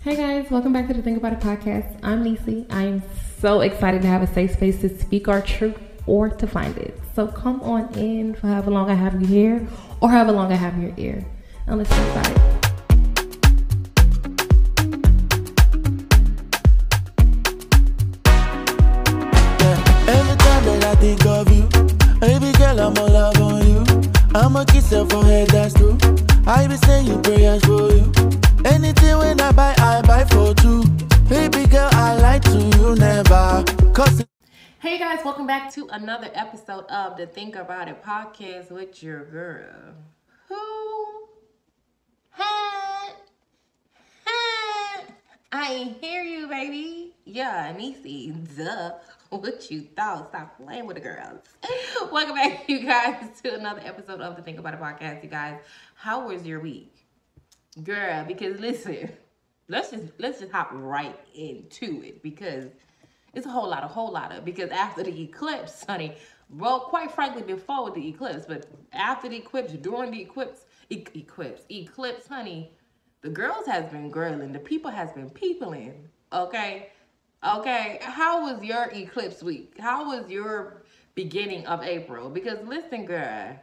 Hey guys, welcome back to the Think About It podcast. I'm Nisi. I am so excited to have a safe space to speak our truth or to find it. So come on in for however long I have you here or however long I have your ear. And let's talk about it. Every time that I think of you, baby girl, I'm all love on you. I'ma kiss your forehead, that's true. I be saying prayers for you. Anything when I buy for two. Baby girl, I lie to you never. Hey guys, welcome back to another episode of the Think About It podcast with your girl. Who had I ain't hear you, baby. Yeah, Nisi. Duh. What you thought? Stop playing with the girls. Welcome back, you guys, to another episode of the Think About It podcast. You guys, how was your week? Girl, because listen, let's just hop right into it because it's a whole lot of because after the eclipse, honey, well, quite frankly, before the eclipse, but after the eclipse, during the eclipse, honey, the girls has been girling, the people has been peopling, okay? How was your eclipse week? How was your beginning of April? Because listen, girl,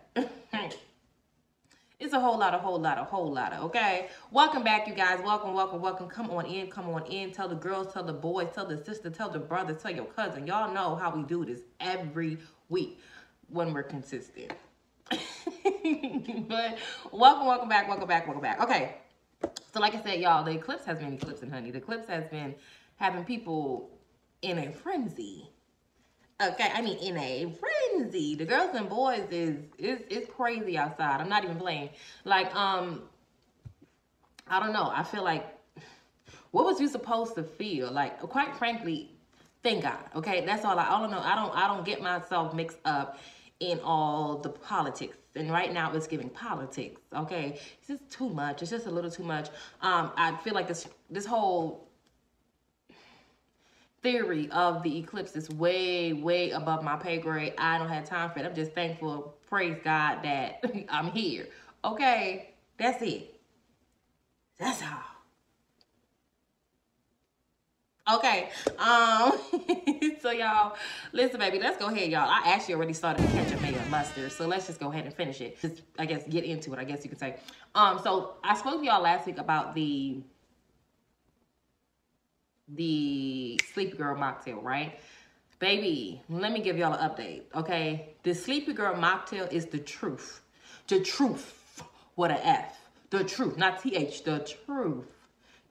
it's a whole lot, okay? Welcome back, you guys. Welcome. Come on in. Tell the girls, tell the boys, tell the sister, tell the brothers, tell your cousin. Y'all know how we do this every week when we're consistent. But welcome back. Okay, so like I said, y'all, the eclipse has been eclipsing, honey. The eclipse has been having people in a frenzy. Okay, I mean in a frenzy. The girls and boys is crazy outside. I'm not even playing. Like, I don't know. I feel like, what was you supposed to feel? Like, quite frankly, thank God. Okay, that's all. I don't know. I don't get myself mixed up in all the politics. And right now it's giving politics. Okay, it's just too much. It's just a little too much. I feel like this whole theory of the eclipse is way above my pay grade. I don't have time for it. I'm just thankful, praise God, that I'm here. Okay, that's it. That's all. Okay, so y'all, listen, baby, let's go ahead, y'all. I actually already started to catch a mayo mustard, so let's just go ahead and finish it. Just, I guess, get into it, I guess you could say. So I spoke to y'all last week about the Sleepy Girl mocktail, right? Baby, let me give y'all an update, okay? The Sleepy Girl mocktail is the truth. The truth with an F. The truth, not TH, the truth.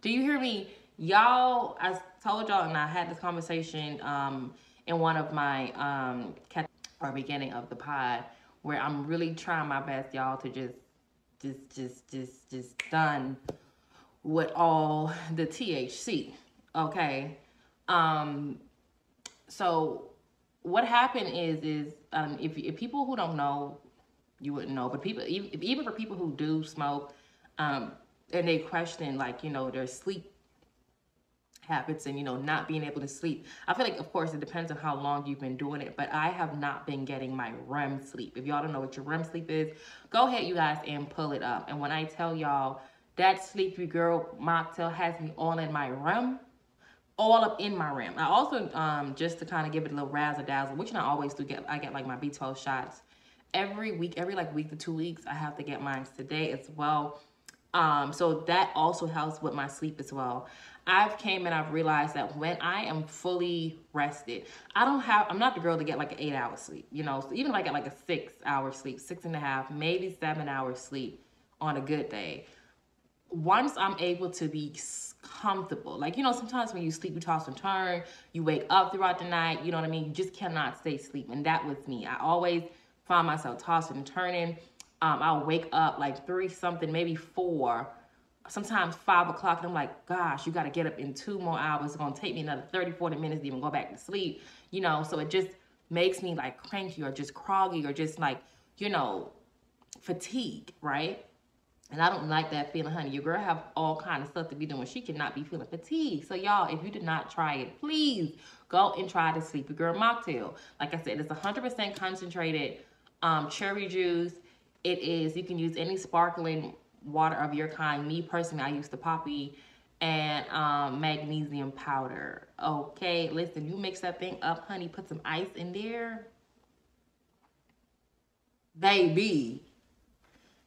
Do you hear me? Y'all, I told y'all, and I had this conversation in one of my beginning of the pod, where I'm really trying my best, y'all, to just done with all the THC. Okay, so what happened is if people who don't know, you wouldn't know, but people, even for people who do smoke, and they question, like, you know, their sleep habits and, you know, not being able to sleep. I feel like, of course, it depends on how long you've been doing it, but I have not been getting my REM sleep. If y'all don't know what your REM sleep is, go ahead, you guys, and pull it up. And when I tell y'all that Sleepy Girl mocktail has me all in my REM, all up in my REM. I also, just to kind of give it a little razzle dazzle, which I always do I get like my B12 shots every week, every like week to 2 weeks. I have to get mine today as well. So that also helps with my sleep as well. I've realized that when I am fully rested, I'm not the girl to get like an 8-hour sleep, you know, so even if I get like a 6-hour sleep, 6.5, maybe 7 hours sleep on a good day. Once I'm able to be comfortable, like, you know, sometimes when you sleep, you toss and turn, you wake up throughout the night, you know what I mean? You just cannot stay asleep. And that was me. I always find myself tossing and turning. I'll wake up like 3-something, maybe 4, sometimes 5 o'clock. And I'm like, gosh, you got to get up in 2 more hours. It's going to take me another 30, 40 minutes to even go back to sleep, you know? So it just makes me like cranky or just groggy or just like, you know, fatigued, right? And I don't like that feeling, honey. Your girl have all kind of stuff to be doing. She cannot be feeling fatigued. So y'all, if you did not try it, please go and try the Sleepy Girl mocktail. Like I said, it's 100% concentrated cherry juice. It is, you can use any sparkling water of your kind. Me personally, I use the poppy. And magnesium powder. Okay, listen, you mix that thing up, honey, put some ice in there. Baby,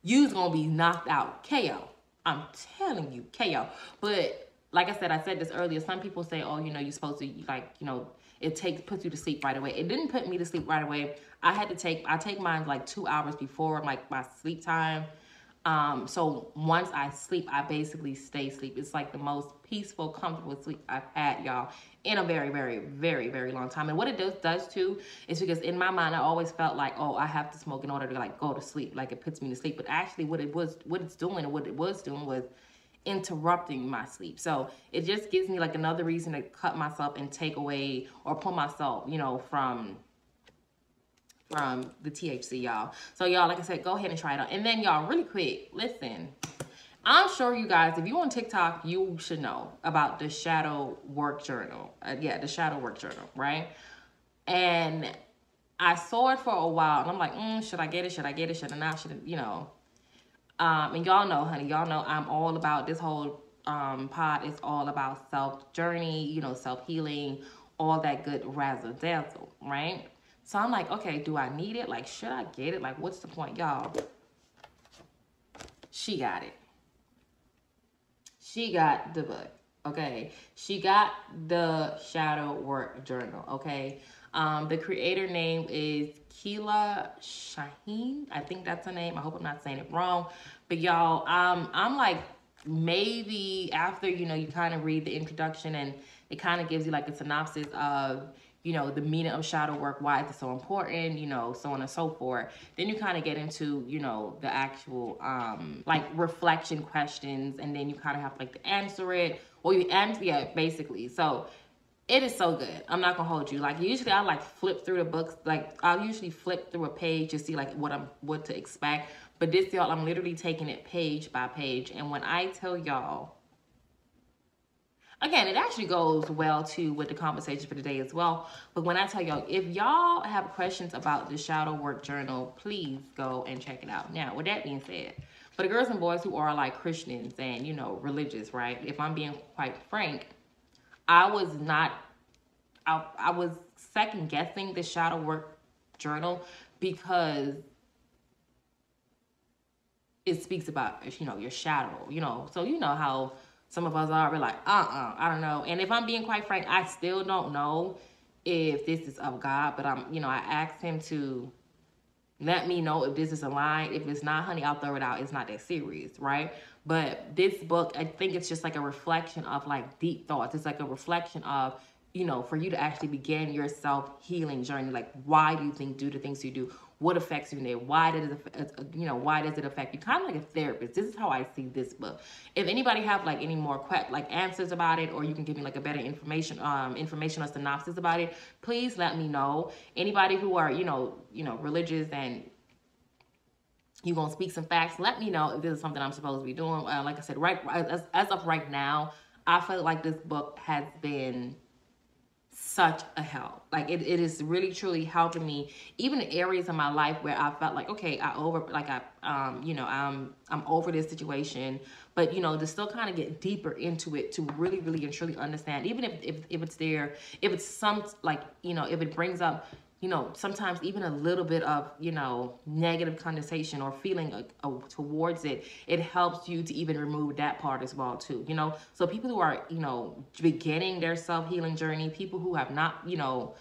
you's gonna be knocked out. KO. I'm telling you, KO. But like I said this earlier, some people say, oh, you know, you're supposed to, like, you know, puts you to sleep right away. It didn't put me to sleep right away. I take mine like 2 hours before like my sleep time. So once I sleep, I basically stay asleep. It's like the most peaceful, comfortable sleep I've had, y'all, in a very, very, very, very long time. And what it does too, is because in my mind, I always felt like, oh, I have to smoke in order to like go to sleep. Like it puts me to sleep. But actually what it was interrupting my sleep. So it just gives me like another reason to cut myself and take away or pull myself, you know, from the THC, y'all. So y'all, like I said, go ahead and try it out. And then y'all, really quick, listen, I'm sure you guys, if you on TikTok, you should know about the Shadow Work Journal. Yeah, the Shadow Work Journal, right? And I saw it for a while and I'm like, should I get it? Should I get it? Should I not? Should I, you know? And y'all know, honey, y'all know I'm all about this whole pod is all about self-journey, you know, self-healing, all that good razzle-dazzle, right? So I'm like, okay, do I need it? Like, should I get it? Like, what's the point? Y'all, she got it. She got the book, okay? She got the Shadow Work Journal, okay? The creator name is Keela Shaheen. I think that's her name. I hope I'm not saying it wrong. But y'all, I'm like, maybe after, you know, you kind of read the introduction and it kind of gives you like a synopsis of, you know, the meaning of shadow work, why it's so important, you know, so on and so forth. Then you kind of get into, you know, the actual, like reflection questions, and then you kind of have like to answer it, or you answer, yeah, basically. So it is so good. I'm not gonna hold you. Like usually I like flip through the books. Like I'll usually flip through a page to see like what to expect. But this, y'all, I'm literally taking it page by page. And when I tell y'all, again, it actually goes well too with the conversation for today as well. But when I tell y'all, if y'all have questions about the Shadow Work Journal, please go and check it out. Now, with that being said, for the girls and boys who are like Christians and, you know, religious, right? If I'm being quite frank, I was second guessing the Shadow Work Journal because it speaks about, you know, your shadow, you know. So you know how some of us are, we're like, I don't know. And if I'm being quite frank, I still don't know if this is of God, but you know, I asked him to let me know if this is a line. If it's not, honey, I'll throw it out. It's not that serious, right? But this book, I think it's just like a reflection of like deep thoughts. It's like a reflection of, you know, for you to actually begin your self-healing journey. Like, why do you do the things you do? What affects you in there? Why does it affect you? Kind of like a therapist. This is how I see this book. If anybody have like any more answers about it, or you can give me like a better information or synopsis about it, please let me know. Anybody who are, you know, religious and you gonna speak some facts, let me know if this is something I'm supposed to be doing. Like I said, as of right now, I feel like this book has been such a help. Like it is really truly helping me, even in areas of my life where I felt like, okay, I'm over this situation, but you know, to still kind of get deeper into it, to really, really and truly understand, even if it's there, if it's some, like, you know, if it brings up, you know, sometimes even a little bit of, you know, negative connotation or feeling towards it, it helps you to even remove that part as well too, you know. So people who are, you know, beginning their self-healing journey, people who have not, you know,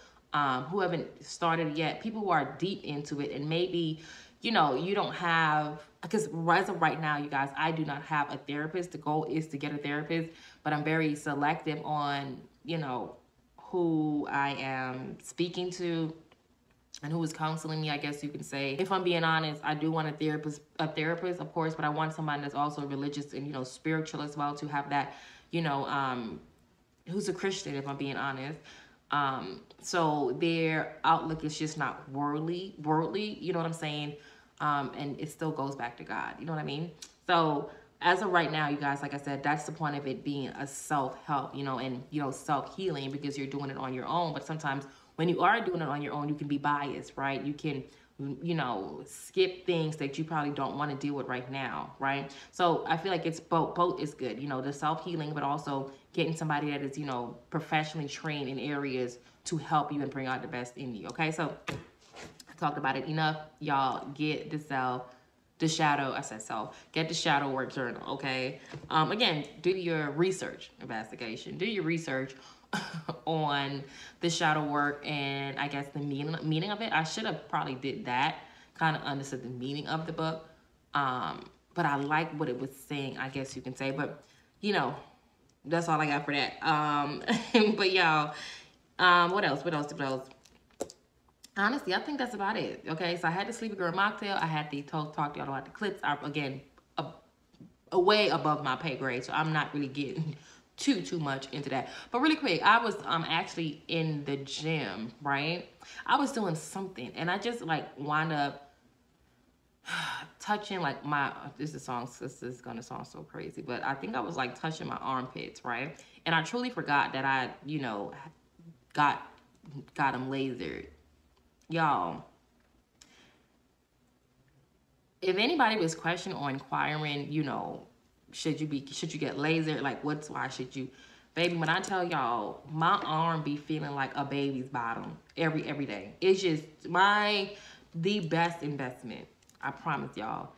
who haven't started yet, people who are deep into it, and maybe, you know, you don't have, because as of right now, you guys, I do not have a therapist. The goal is to get a therapist, but I'm very selective on, you know, who I am speaking to and who is counseling me, I guess you can say. If I'm being honest, I do want a therapist, of course, but I want somebody that's also religious and, you know, spiritual as well, to have that, you know, who's a Christian, if I'm being honest. So their outlook is just not worldly, you know what I'm saying? And it still goes back to God, you know what I mean? So as of right now, you guys, like I said, that's the point of it being a self-help, you know, and, you know, self-healing, because you're doing it on your own. But sometimes when you are doing it on your own, you can be biased, right? You can you know, skip things that you probably don't want to deal with right now, right? So I feel like it's both is good, you know, the self-healing, but also getting somebody that is, you know, professionally trained in areas to help you and bring out the best in you. Okay, so I talked about it enough. Y'all get get the shadow work journal. Okay, again, do your research investigation, do your research on the shadow work, and I guess the meaning of it. I should have probably did that, kind of understood the meaning of the book, but I like what it was saying, I guess you can say. But you know, that's all I got for that. But y'all, what else? Honestly, I think that's about it. Okay, so I had the Sleepy Girl mocktail. I had the talk to y'all about the clips. Again, way above my pay grade, so I'm not really getting too much into that. But really quick, I was actually in the gym, right? I was doing something, and I just like wound up touching like this is gonna sound so crazy, but I think I was like touching my armpits, right? And I truly forgot that I, you know, got them lasered. Y'all, if anybody was questioning or inquiring, you know, should you get lasered, like why should you, baby, when I tell y'all, my arm be feeling like a baby's bottom every day. It's just the best investment. I promise y'all,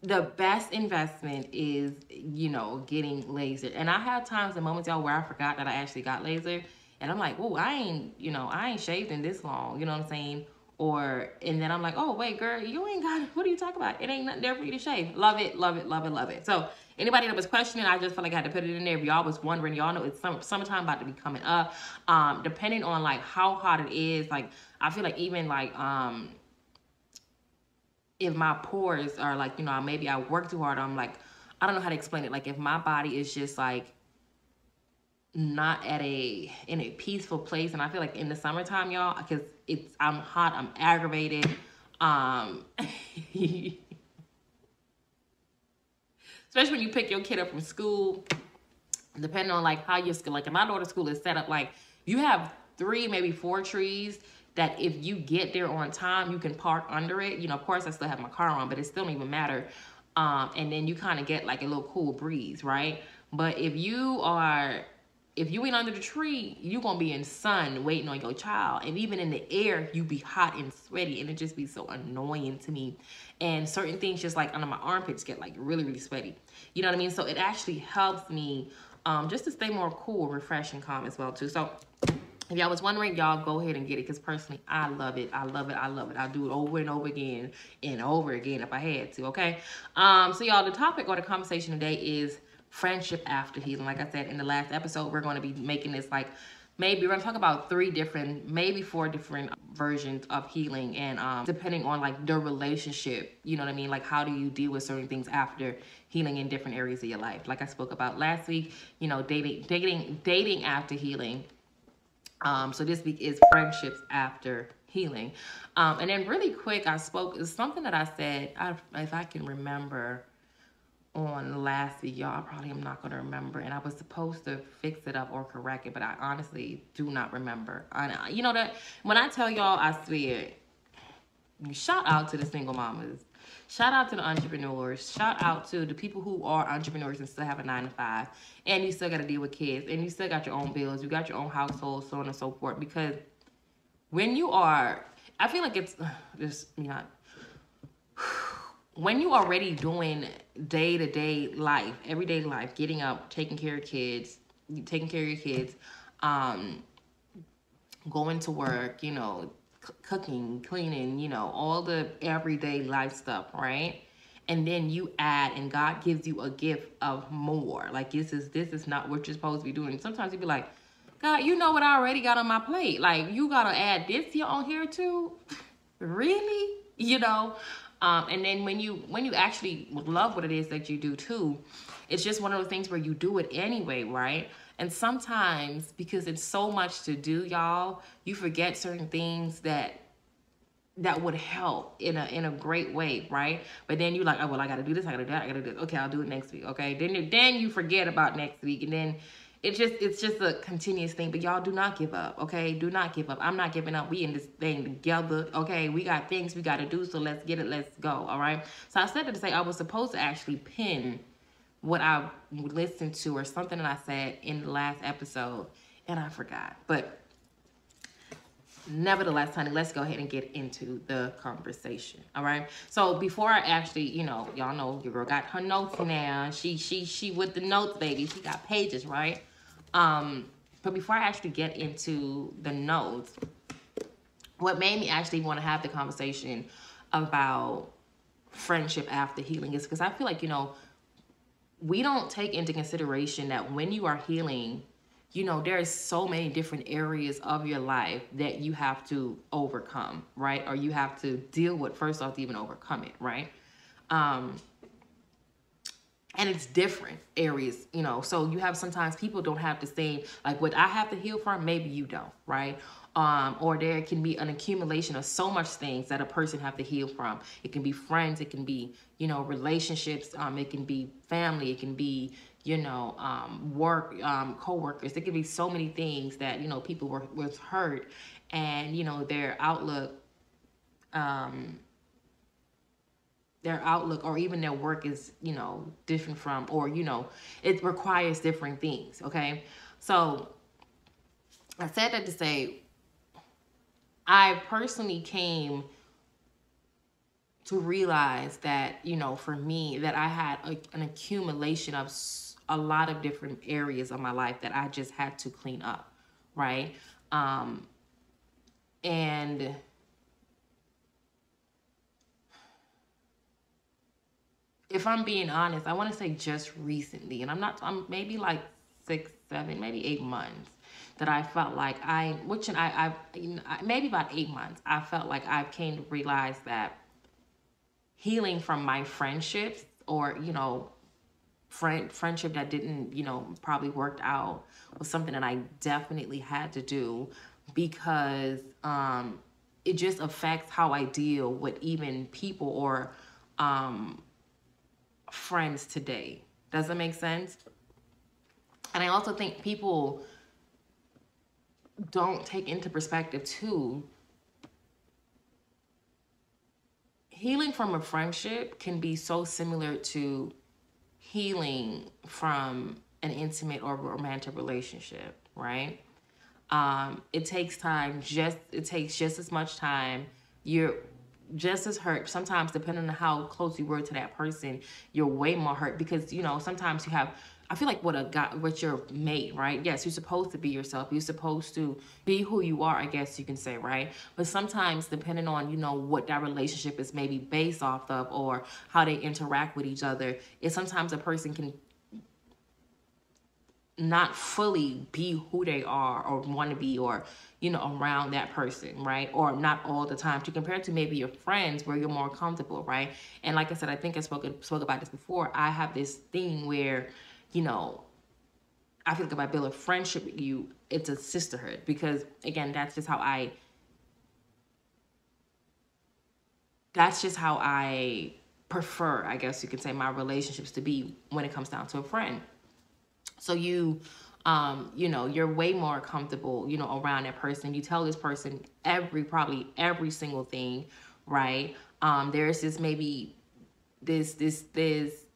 the best investment is, you know, getting lasered. And I have times and moments, y'all, where I forgot that I actually got lasered. And I'm like, oh, I ain't shaved in this long, you know what I'm saying? And then I'm like, oh, wait, girl, you ain't got it. What are you talking about? It ain't nothing there for you to shave. Love it, love it, love it, love it. So anybody that was questioning, I just felt like I had to put it in there. If y'all was wondering, y'all know it's summertime about to be coming up. Depending on like how hot it is, like I feel like even like if my pores are like, you know, maybe I work too hard, I'm like, I don't know how to explain it. Like if my body is just like not in a peaceful place, and I feel like in the summertime, y'all, because I'm hot, I'm aggravated, especially when you pick your kid up from school, depending on like how your school, like in my daughter's school is set up, like you have 3, maybe 4 trees that if you get there on time, you can park under it. You know, of course I still have my car on, but it still don't even matter. And then you kind of get like a little cool breeze, right? But if you ain't under the tree, you gonna be in sun waiting on your child. And even in the air, you be hot and sweaty, and it just be so annoying to me. And certain things just like under my armpits get like really, really sweaty. You know what I mean? So it actually helps me just to stay more cool, refreshed, and calm as well too. So if y'all was wondering, y'all go ahead and get it, because personally, I love it. I love it. I love it. I'll do it over and over again and over again if I had to, okay? So y'all, the topic or the conversation today is friendship after healing. Like I said in the last episode, we're going to be making this like, maybe we're going to talk about 3 different, maybe 4 different versions of healing, and depending on like the relationship, you know what I mean? Like how do you deal with certain things after healing in different areas of your life? Like I spoke about last week, you know, dating after healing. So this week is friendships after healing. And then really quick, it's something that I said, if I can remember on last week, y'all, I probably am not going to remember. And I was supposed to fix it up or correct it, but I honestly do not remember. You know that when I tell y'all, I swear, shout out to the single mamas. Shout out to the entrepreneurs. Shout out to the people who are entrepreneurs and still have a 9-to-5. And you still got to deal with kids. And you still got your own bills. You got your own household, so on and so forth. Because when you are, I feel like it's just, you know, when you are already doing day-to-day life, everyday life, getting up, taking care of your kids, going to work, you know, cooking, cleaning, you know, all the everyday life stuff, right? And then you add, and God gives you a gift of more. Like this is not what you're supposed to be doing. Sometimes you be like, God, you know what I already got on my plate. Like you gotta add this here on here too? Really? You know? And then when you actually love what it is that you do too, it's just one of those things where you do it anyway, right? And sometimes, because it's so much to do, y'all, you forget certain things that would help in a great way, right? But then you're like, oh, well, I got to do this, I got to do that, I got to do this. Okay, I'll do it next week, okay? Then you forget about next week, and then it's just a continuous thing. But y'all do not give up, okay? Do not give up. I'm not giving up. We in this thing together, okay? We got things we got to do, so let's get it. Let's go, all right? So I said that to say I was supposed to actually pin what I listened to or something that I said in the last episode, and I forgot. But nevertheless, honey, let's go ahead and get into the conversation. All right. So before I actually, y'all know your girl got her notes now. She with the notes, baby. She got pages, right? But before I actually get into the notes, what made me actually want to have the conversation about friendship after healing is because I feel like, we don't take into consideration that when you are healing, there's so many different areas of your life that you have to overcome, right? Or you have to deal with first off to even overcome it, right? And it's different areas, so you have sometimes people don't have the same, like what I have to heal from, maybe you don't, right? Or there can be an accumulation of so much things that a person have to heal from. It can be friends, it can be, relationships, it can be family, it can be, work, co-workers. There can be so many things that, people was hurt and, their outlook or even their work is, different from, or, it requires different things. Okay. So I said that to say, I personally came to realize that, for me, that I had an accumulation of a lot of different areas of my life that I just had to clean up, right? And if I'm being honest, I want to say just recently, and I'm maybe like 6, 7, maybe 8 months, that I felt like maybe about 8 months, I felt like I came to realize that healing from my friendships or, friendship that didn't, probably worked out was something that I definitely had to do because it just affects how I deal with even people or friends today. Does that make sense? And I also think people don't take into perspective too, healing from a friendship can be so similar to healing from an intimate or romantic relationship, right? It takes time, it takes just as much time. You're just as hurt. Sometimes, depending on how close you were to that person, you're way more hurt because, sometimes you have, I feel like with your mate, right? Yes, you're supposed to be yourself. You're supposed to be who you are, I guess you can say, right? But sometimes, depending on, what that relationship is maybe based off of or how they interact with each other, sometimes a person can not fully be who they are or want to be or, around that person, right? Or not all the time to compare to maybe your friends where you're more comfortable, right? And like I said, I think I spoke about this before. I have this thing where, I feel like if I build a friendship with you, it's a sisterhood because, again, that's just how I prefer, I guess you could say, my relationships to be when it comes down to a friend. So you're way more comfortable, around that person. You tell this person probably every single thing, right? There's this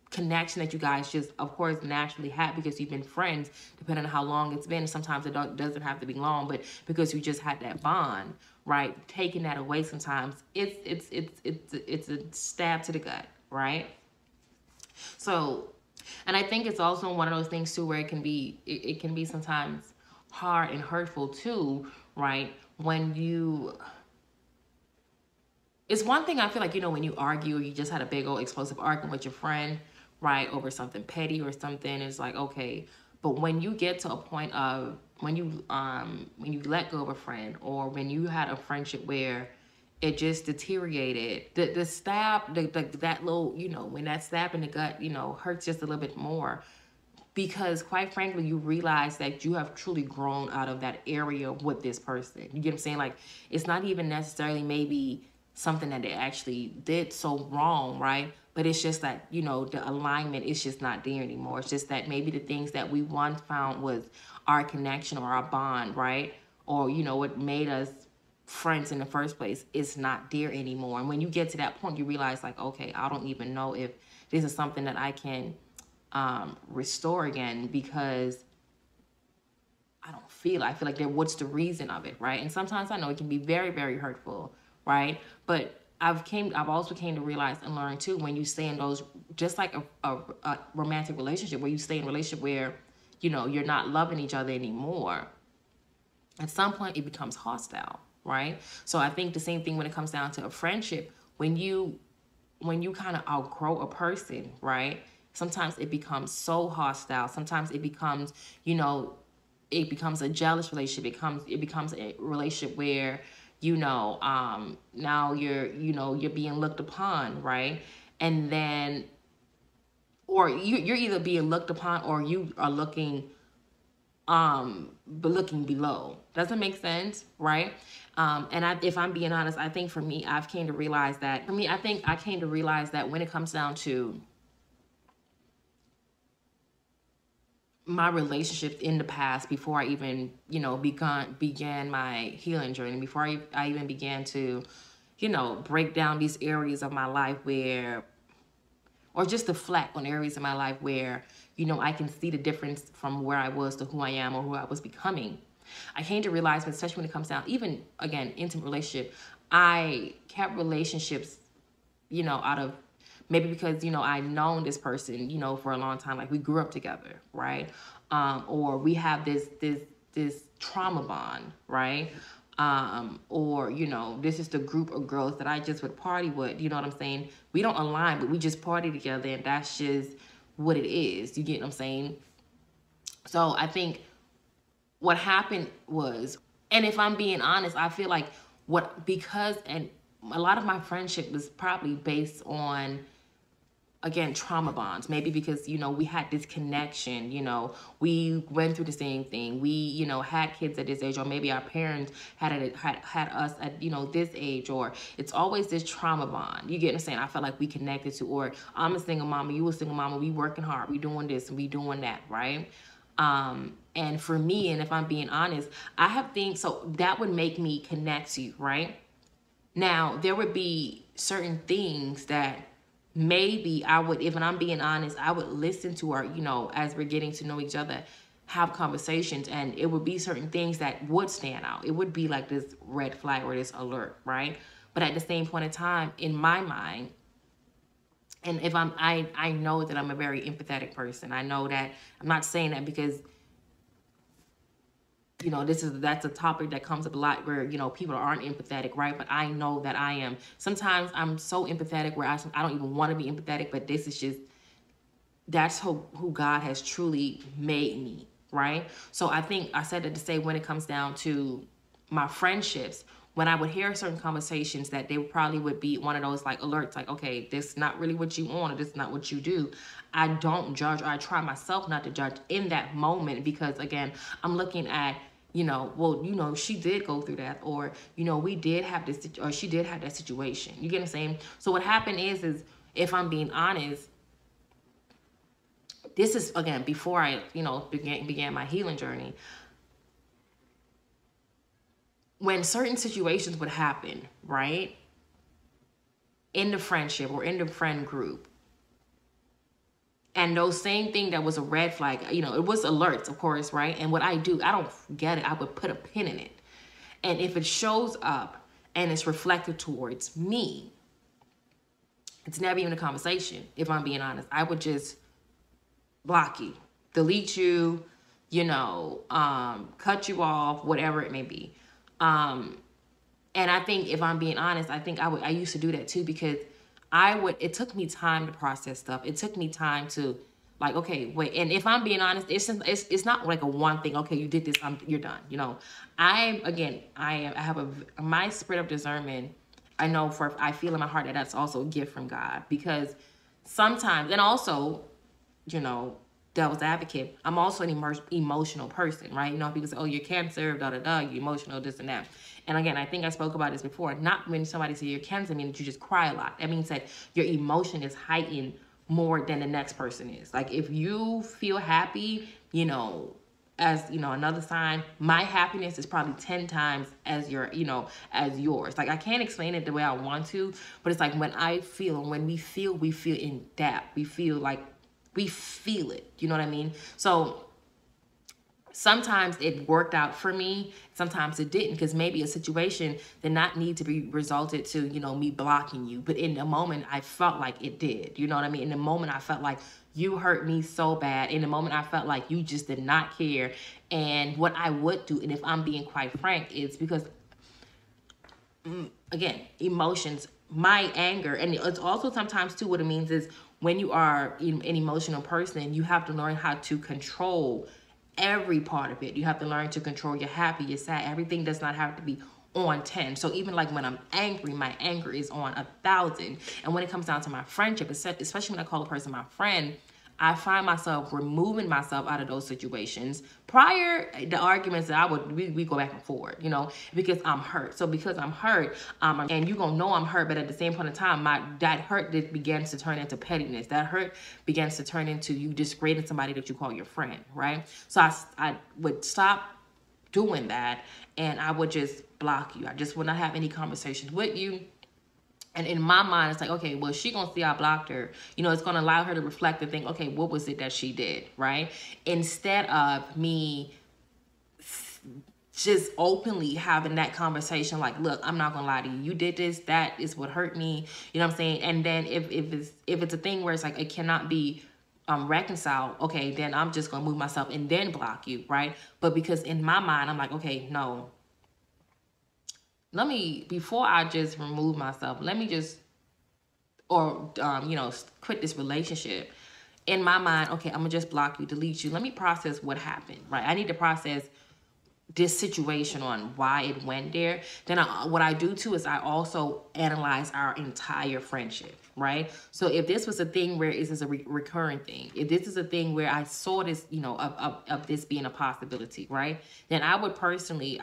connection that you guys just, of course, naturally have because you've been friends, depending on how long it's been. Sometimes it doesn't have to be long, but because you just had that bond, right? Taking that away sometimes, it's a stab to the gut, right? So, and I think it's also one of those things too where it can be sometimes hard and hurtful too, right? It's one thing I feel like, when you argue or you just had a big old explosive argument with your friend, right, over something petty or something, it's like, okay. But when you get to a point of when you let go of a friend or when you had a friendship where it just deteriorated, the stab, that little, when that stab in the gut, hurts just a little bit more because quite frankly, you realize that you have truly grown out of that area with this person. You get what I'm saying? Like, it's not even necessarily maybe something that they actually did so wrong, right? but it's just that, you know, the alignment is just not there anymore. It's just that maybe the things that we once found was our connection or our bond, right? Or, you know, what made us friends in the first place is not there anymore. And when you get to that point, you realize like, okay, I don't even know if this is something that I can restore again, because I don't feel, I feel like what's the reason of it, right? And sometimes I know it can be very, very hurtful, right? But I've also came to realize and learn too, when you stay in those, just like a romantic relationship, where you stay in a relationship where, you know, you're not loving each other anymore, at some point it becomes hostile, right? So I think the same thing when it comes down to a friendship, when you kind of outgrow a person, right? Sometimes it becomes so hostile. Sometimes it becomes, you know, it becomes a jealous relationship. It becomes a relationship where, you know, now you're being looked upon, right? And then, or you're either being looked upon or you are looking below. Doesn't make sense, right? And if I'm being honest, I think for me, I came to realize that when it comes down to my relationships in the past, before I even, you know, began my healing journey, before I even began to, you know, break down these areas of my life where, or just deflect on areas of my life where, you know, I can see the difference from where I was to who I am or who I was becoming. I came to realize, especially when it comes down, even again, intimate relationship, I kept relationships, you know, out of, maybe because, you know, I've known this person, you know, for a long time, like we grew up together, right? Or we have this trauma bond, right? Or, you know, this is the group of girls that I just would party with, you know what I'm saying? We don't align, but we just party together, and that's just what it is. You get what I'm saying? So I think what happened was, and if I'm being honest, I feel like and a lot of my friendship was probably based on, again, trauma bonds. Maybe because, you know, we had this connection, you know, we went through the same thing. We, you know, had kids at this age, or maybe our parents had us at, you know, this age, or it's always this trauma bond. You get what I'm saying? I felt like we connected to, or I'm a single mama, you a single mama, we working hard, we doing this and we doing that, right? And for me, and if I'm being honest, I have things, so that would make me connect to you, right? Now, there would be certain things that maybe I would, if I'm being honest, I would listen to her, you know, as we're getting to know each other, have conversations, and it would be certain things that would stand out. It would be like this red flag or this alert, right? But at the same point in time, in my mind, and if I know that I'm a very empathetic person. I know that, I'm not saying that because, you know, that's a topic that comes up a lot where, you know, people aren't empathetic, right? But I know that I am. Sometimes I'm so empathetic where I don't even want to be empathetic, but this is just, that's who God has truly made me, right? So I think I said that to say, when it comes down to my friendships, when I would hear certain conversations, that they probably would be one of those like alerts, like, okay, this is not really what you want, or this is not what you do. I don't judge, or I try myself not to judge in that moment, because again, I'm looking at, you know, well, you know, she did go through that, or, you know, we did have this, or she did have that situation. You get what I'm saying? So what happened is if I'm being honest, this is, again, before I, you know, began my healing journey. When certain situations would happen, right, in the friendship or in the friend group, and those same thing that was a red flag, you know, it was alerts, of course, right? And what I do, I don't get it. I would put a pin in it. And if it shows up and it's reflected towards me, it's never even a conversation, if I'm being honest. I would just block you, delete you, you know, cut you off, whatever it may be. And I think, if I'm being honest, I think I used to do that too, because it took me time to process stuff. It took me time to, like, okay, wait. And if I'm being honest, it's not like a one thing. Okay, you did this, you're done. You know, I have my spirit of discernment. I feel in my heart that that's also a gift from God, because sometimes, and also, you know, devil's advocate, I'm also an emotional person, right? You know, people say, oh, you're Cancer, da da da, you're emotional, this and that. And again, I think I spoke about this before. Not when somebody says you're Cancer, I mean that you just cry a lot. That means that your emotion is heightened more than the next person is. Like if you feel happy, you know, as you know, another sign, my happiness is probably 10 times as your, you know, as yours. Like I can't explain it the way I want to, but it's like when I feel and when we feel in depth. We feel like we feel it. You know what I mean? So sometimes it worked out for me, sometimes it didn't, because maybe a situation did not need to be resulted to, you know, me blocking you. But in the moment, I felt like it did. You know what I mean? In the moment, I felt like you hurt me so bad. In the moment, I felt like you just did not care. And what I would do, and if I'm being quite frank, is because, again, emotions, my anger, and it's also sometimes too what it means is when you are an emotional person, you have to learn how to control every part of it. You have to learn to control your happy, your sad. Everything does not have to be on 10. So even like when I'm angry, my anger is on 1,000. And when it comes down to my friendship, especially when I call a person my friend, I find myself removing myself out of those situations. Prior, the arguments that we go back and forth, you know, because I'm hurt. So because I'm hurt, and you're going to know I'm hurt, but at the same point in time, that hurt begins to turn into pettiness. That hurt begins to turn into you disgrading somebody that you call your friend, right? So I would stop doing that, and I would just block you. I just would not have any conversations with you. And in my mind, it's like, okay, well, she gonna see I blocked her. You know, it's gonna allow her to reflect and think, okay, what was it that she did, right? Instead of me just openly having that conversation, like, look, I'm not gonna lie to you. You did this. That is what hurt me. You know what I'm saying? And then if it's a thing where it's like it cannot be reconciled, okay, then I'm just gonna move myself and then block you, right? But because in my mind, I'm like, okay, no. Before I just remove myself, let me just, you know, quit this relationship. In my mind, okay, I'm gonna just block you, delete you. Let me process what happened, right? I need to process this situation on why it went there. Then what I do too is I also analyze our entire friendship, right? So if this was a thing where this is a recurring thing, if this is a thing where I saw this, you know, of this being a possibility, right? Then I would personally,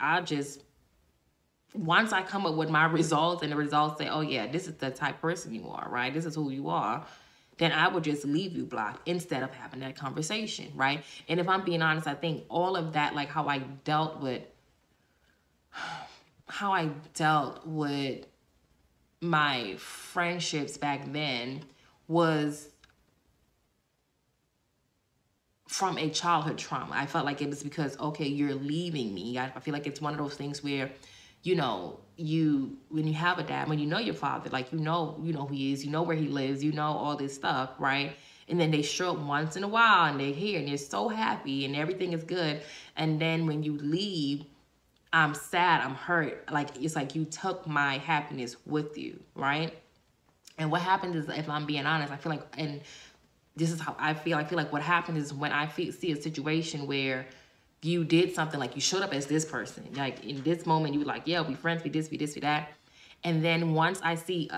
once I come up with my results and the results say, oh yeah, this is the type of person you are, right? This is who you are. Then I would just leave you blocked instead of having that conversation, right? And if I'm being honest, I think all of that, like how I dealt with my friendships back then was from a childhood trauma. I felt like it was because, okay, you're leaving me. I feel like it's one of those things where, you know, when you have a dad, when you know your father, like, you know who he is, you know where he lives, you know all this stuff, right? And then they show up once in a while and they're here and you're so happy and everything is good. And then when you leave, I'm sad, I'm hurt. Like, it's like you took my happiness with you, right? And what happens is, if I'm being honest, I feel like, and this is how I feel like what happens is when I see a situation where you did something, like you showed up as this person, like in this moment you were like, yeah, we friends, we this, we that. And then once I began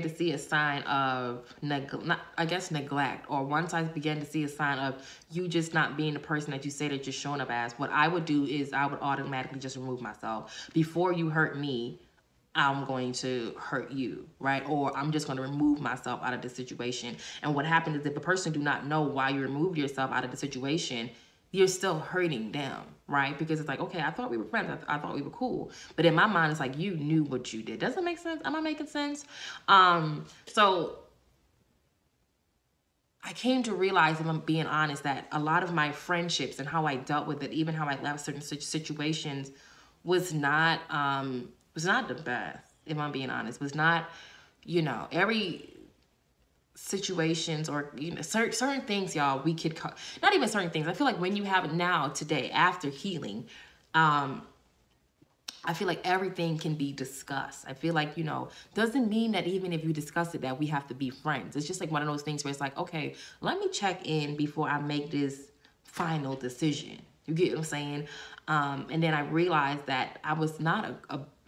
to see a sign of neglect, or once I began to see a sign of you just not being the person that you say that you're showing up as, what I would do is I would automatically just remove myself. Before you hurt me, I'm going to hurt you, right? Or I'm just going to remove myself out of the situation. And what happens is, if a person do not know why you removed yourself out of the situation, you're still hurting them, right? Because it's like, okay, I thought we were friends. I thought we were cool. But in my mind, it's like, you knew what you did. Does it make sense? Am I making sense? So I came to realize, if I'm being honest, that a lot of my friendships and how I dealt with it, even how I left certain situations, was not the best, if I'm being honest. Was not, you know, every situations, or, you know, certain things, y'all, we could not even certain things. I feel like when you have it now, today, after healing, I feel like everything can be discussed. I feel like, you know, doesn't mean that even if you discuss it that we have to be friends. It's just like one of those things where it's like, okay, let me check in before I make this final decision. You get what I'm saying? And then I realized that I was not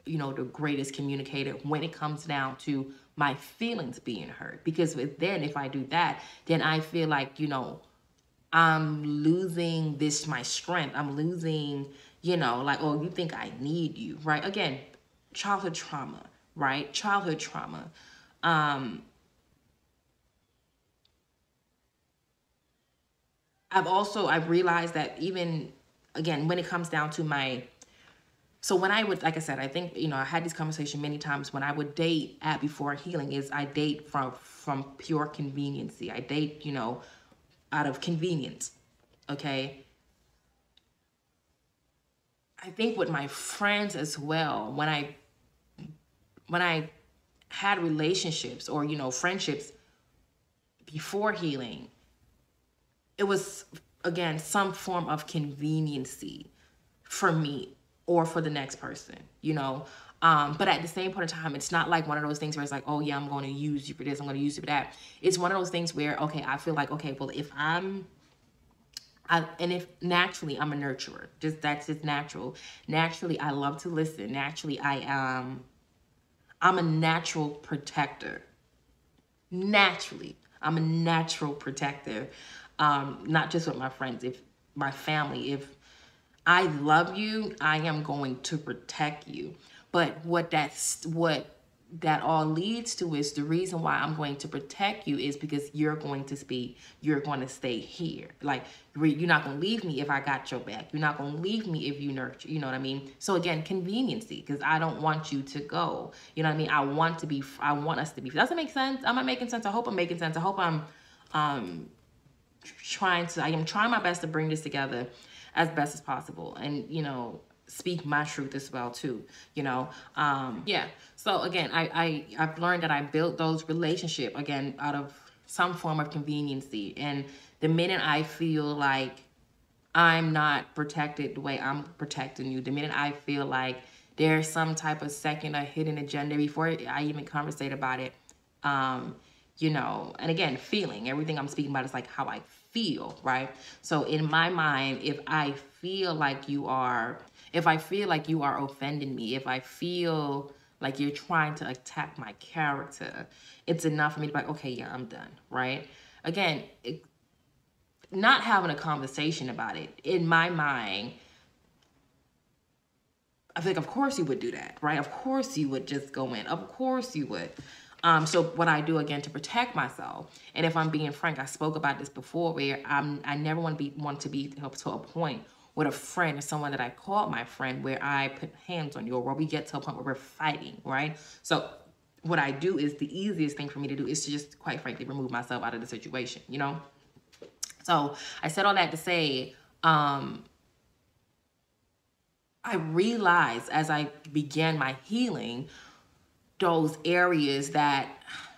you know, the greatest communicator when it comes down to my feelings being hurt. Because then if I do that, then I feel like, you know, I'm losing my strength. I'm losing, you know, like, oh, you think I need you, right? Again, childhood trauma, right? Childhood trauma. I've realized that even, again, when it comes down to so when I would, like I said, I think, you know, I had this conversation many times when I would date at Before Healing is I date from pure conveniency. I date, you know, out of convenience, okay? I think with my friends as well, when I had relationships or, you know, friendships before healing, it was, again, some form of conveniency for me or for the next person, you know. But at the same point in time, it's not like one of those things where it's like, oh yeah, I'm going to use you for this, I'm going to use you for that. It's one of those things where, okay, I feel like, okay, well, if naturally I'm a nurturer, that's just natural. Naturally, I love to listen. Naturally, I'm a natural protector. Naturally, I'm a natural protector. Not just with my friends, if my family, if I love you, I am going to protect you. But what that all leads to is the reason why I'm going to protect you is because you're going to stay here. Like, you're not going to leave me if I got your back. You're not going to leave me if you nurture, you know what I mean? So again, conveniency, because I don't want you to go. You know what I mean? I want us to be. Does that make sense? Am I making sense? I hope I'm making sense. I hope I'm I am trying my best to bring this together as best as possible, and, you know, speak my truth as well too, you know. Yeah, so again, I've learned that I built those relationships again out of some form of conveniency, and the minute I feel like I'm not protected the way I'm protecting you, the minute I feel like there's some type of second or hidden agenda before I even conversate about it, you know, and again, feeling, everything I'm speaking about is like how I feel, right? So in my mind, if I feel like you are offending me, if I feel like you're trying to attack my character, it's enough for me to be like, okay, yeah, I'm done, right? Again, not having a conversation about it, in my mind, I think, of course you would do that, right? Of course you would just go in. Of course you would. So what I do, again, to protect myself, and if I'm being frank, I spoke about this before, where I never want to be up to a point with a friend or someone that I call my friend where I put hands on you, or where we get to a point where we're fighting, right? So what I do is, the easiest thing for me to do is to just, quite frankly, remove myself out of the situation, you know? So I said all that to say, I realized as I began my healing, those areas that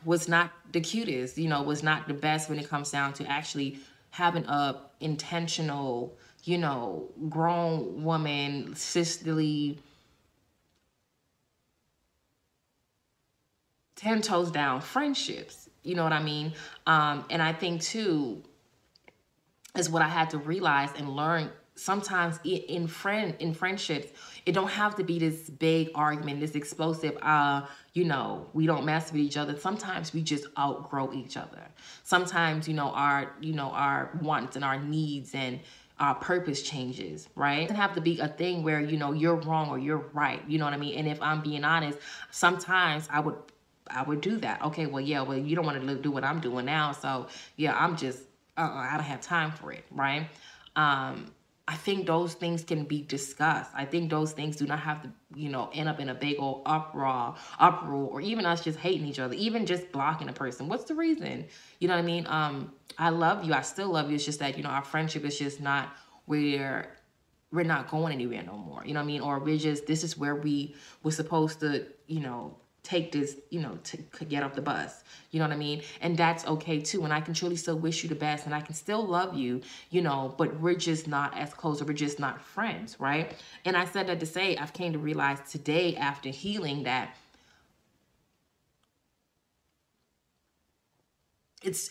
was not the cutest, you know, was not the best when it comes down to actually having a intentional, you know, grown woman, sisterly, 10 toes down friendships, you know what I mean? And I think too, is what I had to realize and learn. Sometimes in friendships, it don't have to be this big argument, this explosive, you know, we don't mess with each other. Sometimes we just outgrow each other. Sometimes, you know, our wants and our needs and our purpose changes, right? It doesn't have to be a thing where, you know, you're wrong or you're right, you know what I mean? And if I'm being honest, sometimes I would do that. Okay, well, yeah, well, you don't want to do what I'm doing now, so yeah, I'm just, I don't have time for it, right? I think those things can be discussed. I think those things do not have to, you know, end up in a big old uproar, or even us just hating each other, even just blocking a person. What's the reason? You know what I mean? I love you. I still love you. It's just that, you know, our friendship is just not where we're not going anywhere no more. You know what I mean? Or this is where we were supposed to, you know, take this, you know, to get off the bus, you know what I mean? And that's okay too. And I can truly still wish you the best, and I can still love you, you know, but we're just not as close, or we're just not friends, right? And I said that to say, I've came to realize today after healing that it's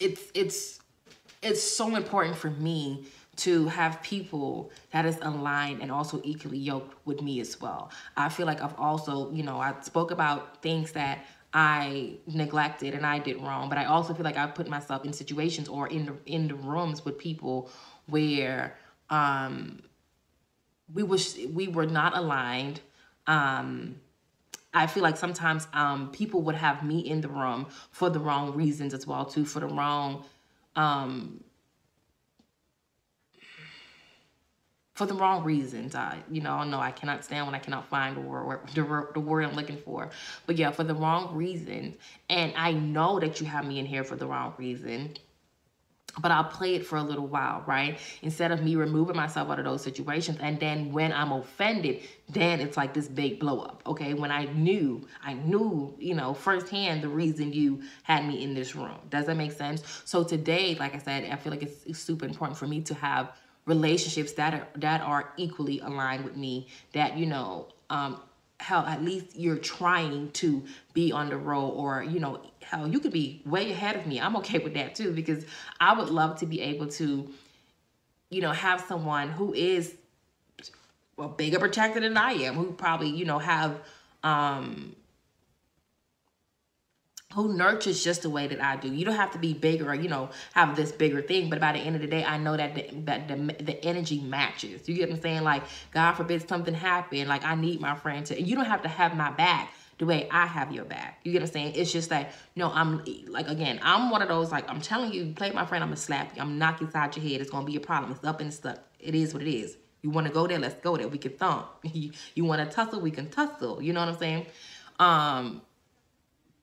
so important for me to have people that is aligned and also equally yoked with me as well. I feel like I've also, you know, I spoke about things that I neglected and I did wrong. But I also feel like I put myself in situations or in the rooms with people where we were not aligned. I feel like sometimes people would have me in the room for the wrong reasons as well too, for the wrong reasons. I know I cannot stand when I cannot find the word I'm looking for. But yeah, for the wrong reasons. And I know that you have me in here for the wrong reason. But I'll play it for a little while, right? Instead of me removing myself out of those situations. And then when I'm offended, then it's like this big blow up, okay? When I knew, firsthand the reason you had me in this room. Does that make sense? So today, like I said, I feel like it's super important for me to have relationships that are equally aligned with me, that, hell, at least you're trying to be on the road, or, hell, you could be way ahead of me. I'm okay with that too, because I would love to be able to, have someone who is a bigger protector than I am, who probably, have, who nurtures just the way that I do. You don't have to be bigger or, have this bigger thing. But by the end of the day, I know that the energy matches. You get what I'm saying? Like, God forbid something happen. Like, I need my friend to, you don't have to have my back the way I have your back. You get what I'm saying? It's just that, I'm like, again, I'm one of those, like, I'm telling you, play my friend, I'm going to slap you. I'm knock you inside your head. It's going to be a problem. It's up and stuck. It is what it is. You want to go there? Let's go there. We can thump. You want to tussle? We can tussle. You know what I'm saying?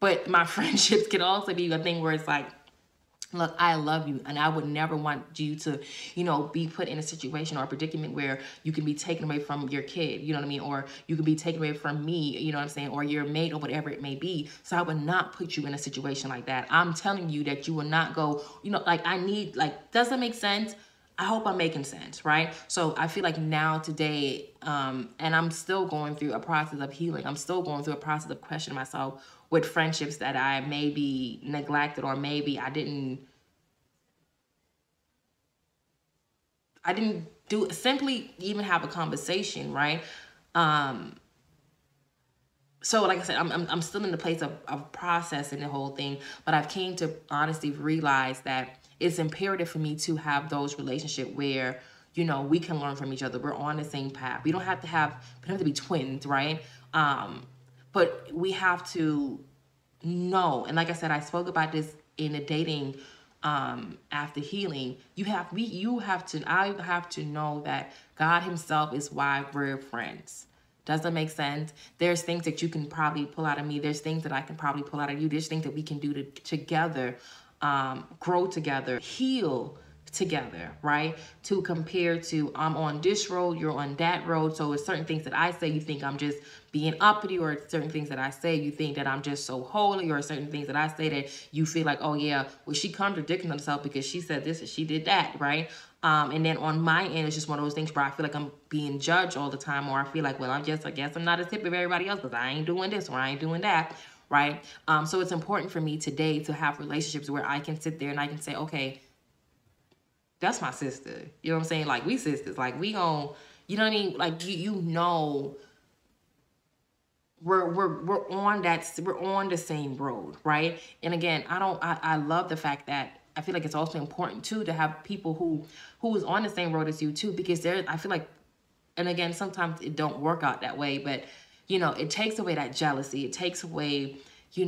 But my friendships can also be a thing where it's like, look, I love you, and I would never want you to, be put in a situation or a predicament where you can be taken away from your kid, you know what I mean? Or you can be taken away from me, you know what I'm saying? Or your mate, or whatever it may be. So I would not put you in a situation like that. I'm telling you that you will not go, does that make sense? I hope I'm making sense, right? So I feel like now today, and I'm still going through a process of healing. I'm still going through a process of questioning myself with friendships that I maybe neglected, or maybe I didn't do simply even have a conversation, right? So like I said, I'm still in the place of processing the whole thing, but I've came to honestly realize that it's imperative for me to have those relationships where, we can learn from each other. We're on the same path. We don't have to be twins, right? But we have to know, and like I said, I spoke about this in the dating after healing. I have to know that God himself is why we're friends. Does that make sense? There's things that you can probably pull out of me. There's things that I can probably pull out of you. There's things that we can do together, grow together, heal together, right? To compare to, I'm on this road, you're on that road. So it's certain things that I say, you think I'm just being uppity, or certain things that I say, you think that I'm just so holy, or certain things that I say that you feel like, oh yeah, well, she contradicting herself because she said this and she did that, right? And then on my end, it's just one of those things where I feel like I'm being judged all the time, or I feel like, well, I guess I'm not as hip as everybody else because I ain't doing this or I ain't doing that, right? So it's important for me today to have relationships where I can sit there and I can say, okay, that's my sister. You know what I'm saying? Like, we sisters. Like, we gon', you know what I mean? Like, we're on the same road, right? And again, I love the fact that I feel like it's also important too to have people who is on the same road as you too, because I feel like, and again, sometimes it don't work out that way, but it takes away that jealousy. It takes away, you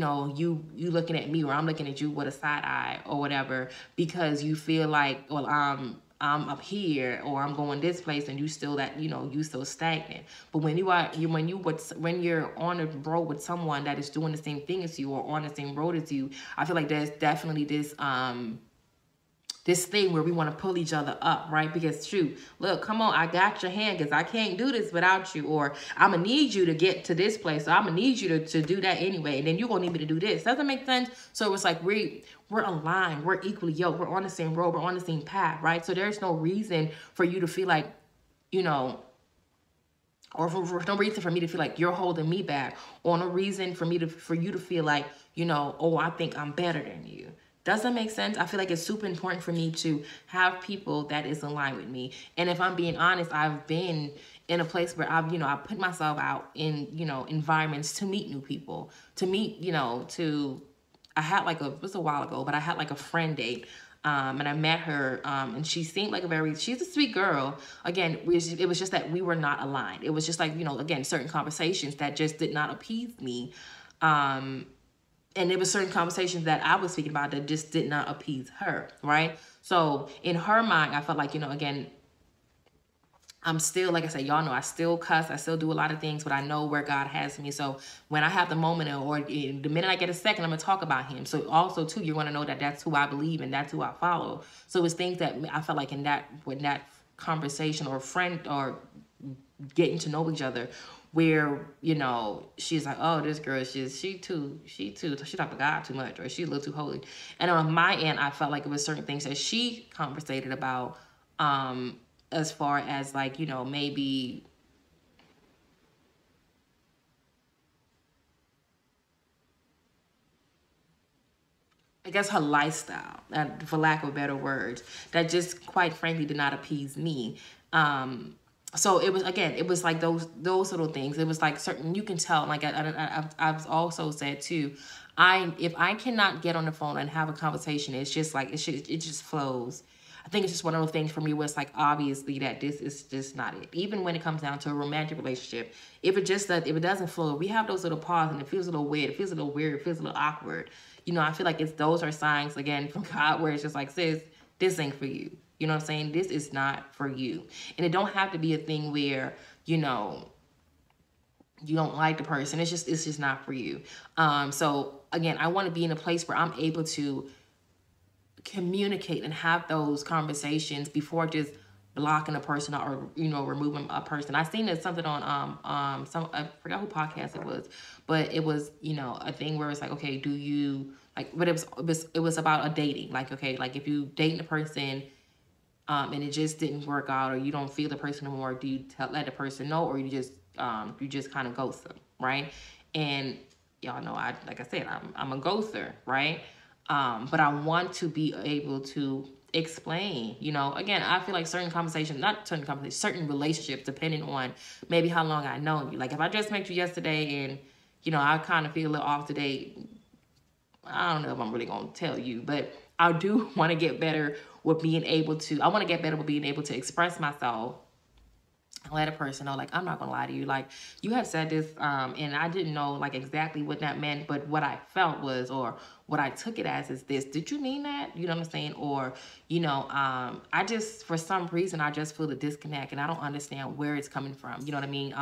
looking at me or I'm looking at you with a side eye or whatever, because you feel like, well, I'm up here or I'm going this place and you still you still stagnant. But when you're on a road with someone that is doing the same thing as you or on the same road as you, I feel like there's definitely this thing where we want to pull each other up, right? Because shoot, look, come on, I got your hand because I can't do this without you, or I'm going to need you to get to this place, so I'm going to need you to do that anyway, and then you're going to need me to do this. Doesn't make sense? So it's like we're aligned, we're equally yoked, we're on the same road, we're on the same path, right? So there's no reason for you to feel like, or for no reason for me to feel like you're holding me back, or no reason for you to feel like, oh, I think I'm better than you. Does that make sense? I feel like it's super important for me to have people that is aligned with me. And if I'm being honest, I've been in a place where I've, I put myself out in, environments to meet new people, to meet, I had like it was a while ago, but I had like a friend date. And I met her, and she seemed like she's a sweet girl. Again, it was just that we were not aligned. It was just like, again, certain conversations that just did not appease me. And there were certain conversations that I was speaking about that just did not appease her, right? So in her mind, I felt like, again, I'm still, like I said, y'all know I still cuss. I still do a lot of things, but I know where God has me. So when I have the moment or the minute I get a second, I'm going to talk about him. So also, too, you want to know that that's who I believe and that's who I follow. So it's things that I felt like in that conversation or friend or getting to know each other where, she's like, oh, this girl, she talk to God too much, or she's a little too holy. And on my end, I felt like it was certain things that she conversated about, as far as like, maybe I guess her lifestyle, for lack of better words, that just quite frankly did not appease me. So it was, again, it was like those little things. It was like certain, you can tell, like I've also said too, if I cannot get on the phone and have a conversation, it's just like, it just flows. I think it's just one of those things for me where it's like, obviously that this is just not it. Even when it comes down to a romantic relationship, if it doesn't flow, we have those little pauses and it feels a little weird, it feels a little awkward. I feel like those are signs, again, from God, where it's just like, sis, this ain't for you. You know what I'm saying? This is not for you. And it don't have to be a thing where, you don't like the person. It's just not for you. So again, I want to be in a place where I'm able to communicate and have those conversations before just blocking a person or removing a person. I seen there's something on I forgot who podcast it was, but it was a thing where it's like, okay, do you like, but it was about a dating, like, okay, like if you dating a person and it just didn't work out, or you don't feel the person anymore, do you let the person know, or you just kind of ghost them, right? And y'all know, like I said, I'm a ghoster, right? But I want to be able to explain, again, I feel like certain relationships, depending on maybe how long I know you. Like if I just met you yesterday and, I kind of feel a little off today, I don't know if I'm really going to tell you, but I do want to get better with being able to express myself and let a person know, like, I'm not gonna lie to you, like, you had said this, and I didn't know, like, exactly what that meant, but what I felt was, or what I took it as is this, did you mean that? You know what I'm saying? Or, I just, for some reason, I just feel the disconnect, and I don't understand where it's coming from, you know what I mean?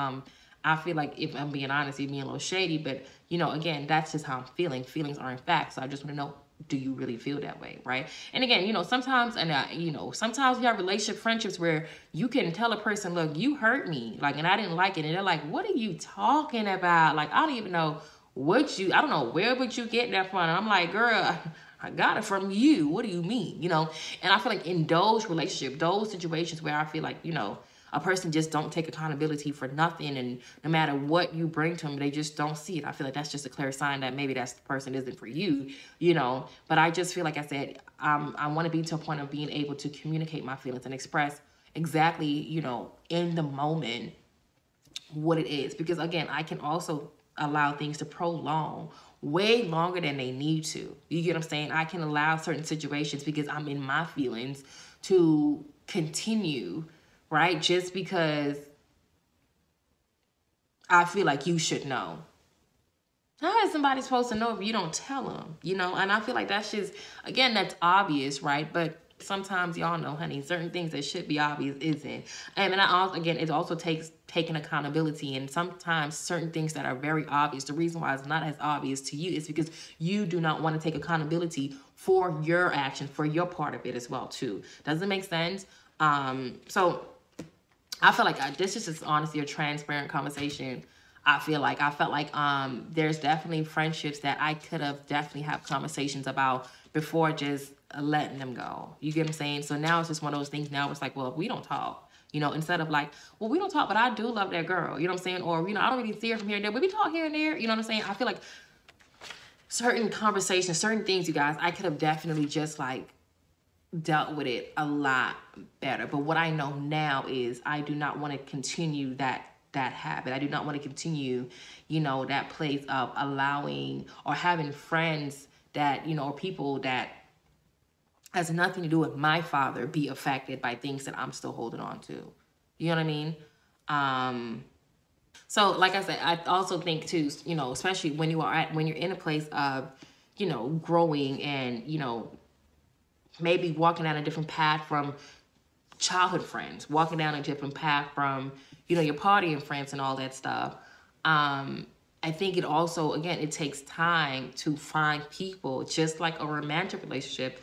I feel like, if I'm being honest, you're being a little shady, but, again, that's just how I'm feeling. Feelings aren't facts, so I just want to know, do you really feel that way, right? And again, sometimes, sometimes you have relationship friendships where you can tell a person, look, you hurt me, like, and I didn't like it, and they're like, what are you talking about? Like, I don't even know I don't know where would you get that from? And I'm like, girl, I got it from you. What do you mean? And I feel like in those relationships, those situations where I feel like, a person just don't take accountability for nothing, and no matter what you bring to them, they just don't see it. I feel like that's just a clear sign that maybe that person isn't for you, But I just feel like I said, I want to be to a point of being able to communicate my feelings and express exactly, in the moment what it is. Because again, I can also allow things to prolong way longer than they need to. You get what I'm saying? I can allow certain situations because I'm in my feelings to continue, right? Just because I feel like you should know. How is somebody supposed to know if you don't tell them, And I feel like that's just, again, that's obvious, right? But sometimes, y'all know, honey, certain things that should be obvious isn't. And it also takes taking accountability. And sometimes certain things that are very obvious, the reason why it's not as obvious to you is because you do not want to take accountability for your action, for your part of it as well, too. Does it make sense? So I feel like this is just honestly a transparent conversation. I felt like there's definitely friendships that I could have definitely have conversations about before just letting them go. You get what I'm saying? So now it's just one of those things. Now it's like, well, if we don't talk, instead of like, well, we don't talk, but I do love that girl. You know what I'm saying? Or, I don't really see her from here and there, but we talk here and there. You know what I'm saying? I feel like certain conversations, certain things, you guys, I could have definitely just like dealt with it a lot better. But what I know now is I do not want to continue that habit. I do not want to continue, that place of allowing or having friends that, or people that has nothing to do with my father be affected by things that I'm still holding on to. You know what I mean? So like I said, I also think too, especially when you're in a place of, growing and, maybe walking down a different path from childhood friends, walking down a different path from, your partying friends and all that stuff. I think it also, again, it takes time to find people, just like a romantic relationship.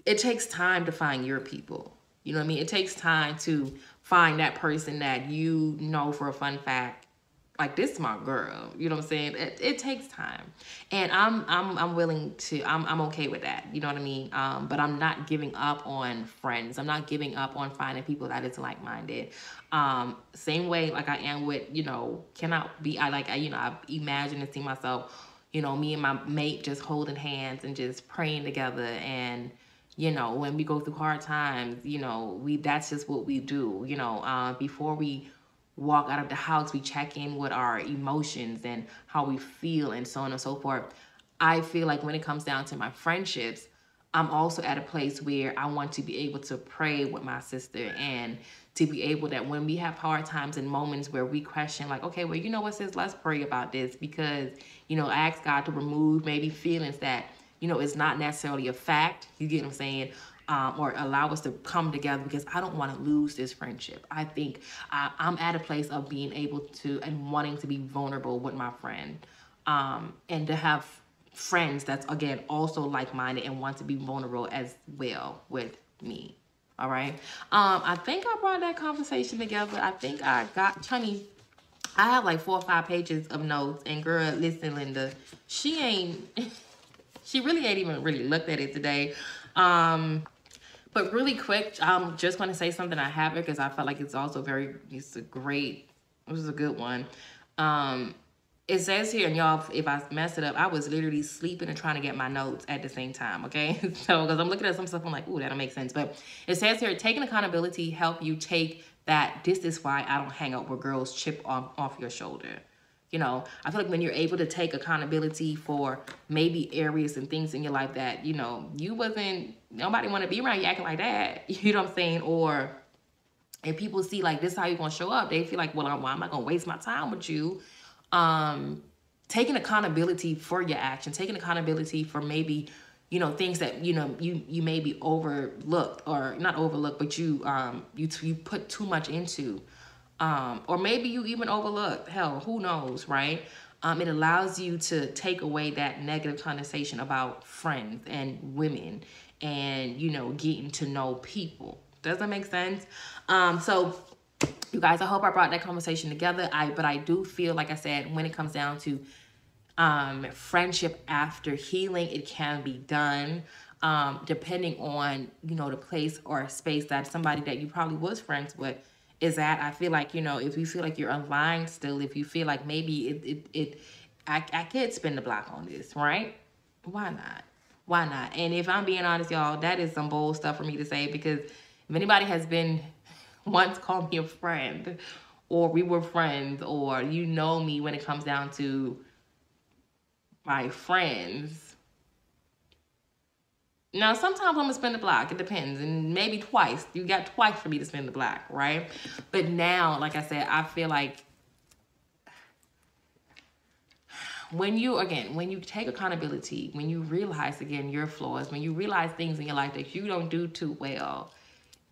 It takes time to find your people. You know what I mean? It takes time to find that person that you know for a fun fact, like, this is my girl. You know what I'm saying? It takes time. And I'm willing to, I'm okay with that. You know what I mean? But I'm not giving up on friends. I'm not giving up on finding people that is like-minded. Same way like I am with, I imagine and see myself, me and my mate just holding hands and just praying together. And, when we go through hard times, that's just what we do. Before we walk out of the house, we check in with our emotions and how we feel and so on and so forth. I feel like when it comes down to my friendships, I'm also at a place where I want to be able to pray with my sister, and to be able that when we have hard times and moments where we question, like, okay, well, what, sis, let's pray about this, because, ask God to remove maybe feelings that, is not necessarily a fact. You get what I'm saying? Or allow us to come together, because I don't want to lose this friendship. I think I'm at a place of being able to and wanting to be vulnerable with my friend, and to have friends that's, again, also like-minded and want to be vulnerable as well with me. All right. I think I brought that conversation together. I think I got, honey, I have like 4 or 5 pages of notes, and girl, listen, Linda, she really ain't even really looked at it today. But really quick, I'm just going to say something I have it because I felt like it's also this is a good one. It says here, and y'all, if I mess it up, I was literally sleeping and trying to get my notes at the same time, okay? So, because I'm looking at some stuff, I'm like, ooh, that'll make sense. But it says here, taking accountability help you take that, this is why I don't hang out with girls, chip off your shoulder. I feel like when you're able to take accountability for maybe areas and things in your life that, nobody want to be around you acting like that. You know what I'm saying? Or if people see like, this is how you're going to show up, they feel like, well, I'm not going to waste my time with you. Taking accountability for your action, taking accountability for maybe, things that, you maybe overlooked, or not overlooked, but you put too much into. Or maybe you even overlooked, hell, who knows, right? It allows you to take away that negative connotation about friends and women and, getting to know people. Does that make sense? So you guys, I hope I brought that conversation together. But I do feel, like I said, when it comes down to friendship after healing, it can be done. Depending on, the place or space that somebody that you probably was friends with is at. I feel like, if you feel like you're aligned still, if you feel like maybe I could spin the block on this, right? Why not? Why not? And if I'm being honest, y'all, that is some bold stuff for me to say, because if anybody has been once called me a friend, or we were friends, or me when it comes down to my friends. Now, sometimes I'm going to spin the block. It depends. And maybe twice. You got twice for me to spin the block, right? But now, like I said, I feel like when you take accountability, when you realize, again, your flaws, when you realize things in your life that you don't do too well,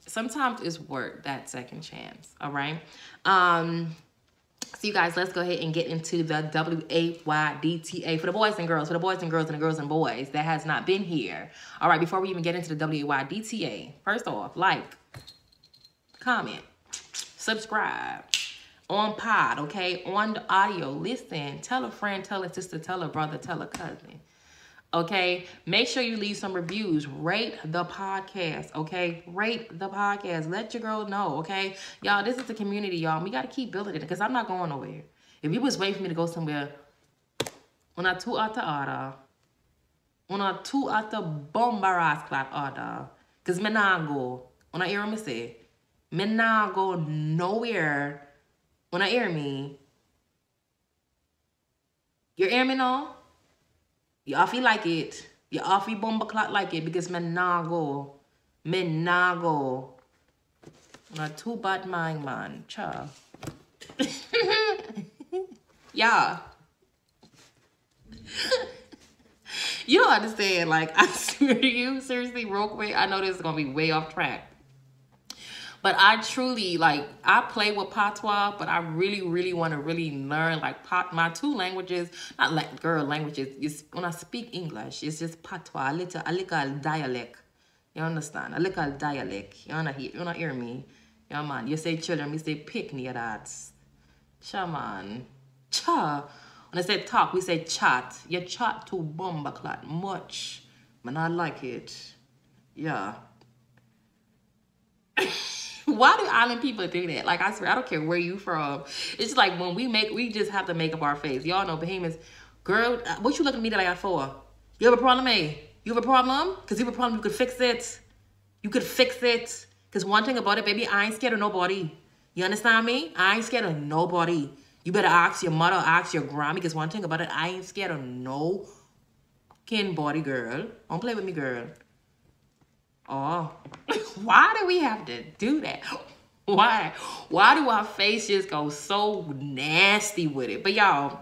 sometimes it's worth that second chance, all right? So you guys, let's go ahead and get into the WAYDTA for the boys and girls, and the girls and boys that has not been here. All right, before we even get into the WAYDTA, first off, like, comment, subscribe on pod, okay? On the audio, listen, tell a friend, tell a sister, tell a brother, tell a cousin. Okay, make sure you leave some reviews. Rate the podcast, okay? Rate the podcast. Let your girl know, okay? Y'all, this is the community, y'all. We got to keep building it, because I'm not going nowhere. If you was waiting for me to go somewhere, when I too out, Una two at the bombaras clat order. Cause me nah go. Una hear me say? Me nah go nowhere. Una hear me? You hear me now? You all feel like it. You all feel bomba clat like it because me nah go. Me nah go. Una two bad mind man. Cha. Yeah. You don't understand. Like, I swear to you, seriously, real quick, I know this is going to be way off track. But I truly, like, I play with patois, but I really, really want to really learn, like, my two languages, not like girl languages. It's, when I speak English, it's just patois, a little dialect. You understand? A little dialect. You not hear me? Yeah, man. You say children, we say pick near that. Cha, man. Cha. When I say talk, we say chat. You chat too bomba clat much. Man, I like it. Yeah. Why do island people do that? Like, I swear, I don't care where you from. It's just like when we just have to make up our face. Y'all know Bahamians. Girl, what you looking at me like that for? You have a problem, eh? You have a problem? Because you have a problem, you could fix it. You could fix it. Because one thing about it, baby, I ain't scared of nobody. You understand me? I ain't scared of nobody. You better ask your mother, ask your grandma, because one thing about it, I ain't scared of no fucking body, girl. Don't play with me, girl. Oh, why do we have to do that? Why? Why do our face just go so nasty with it? But y'all,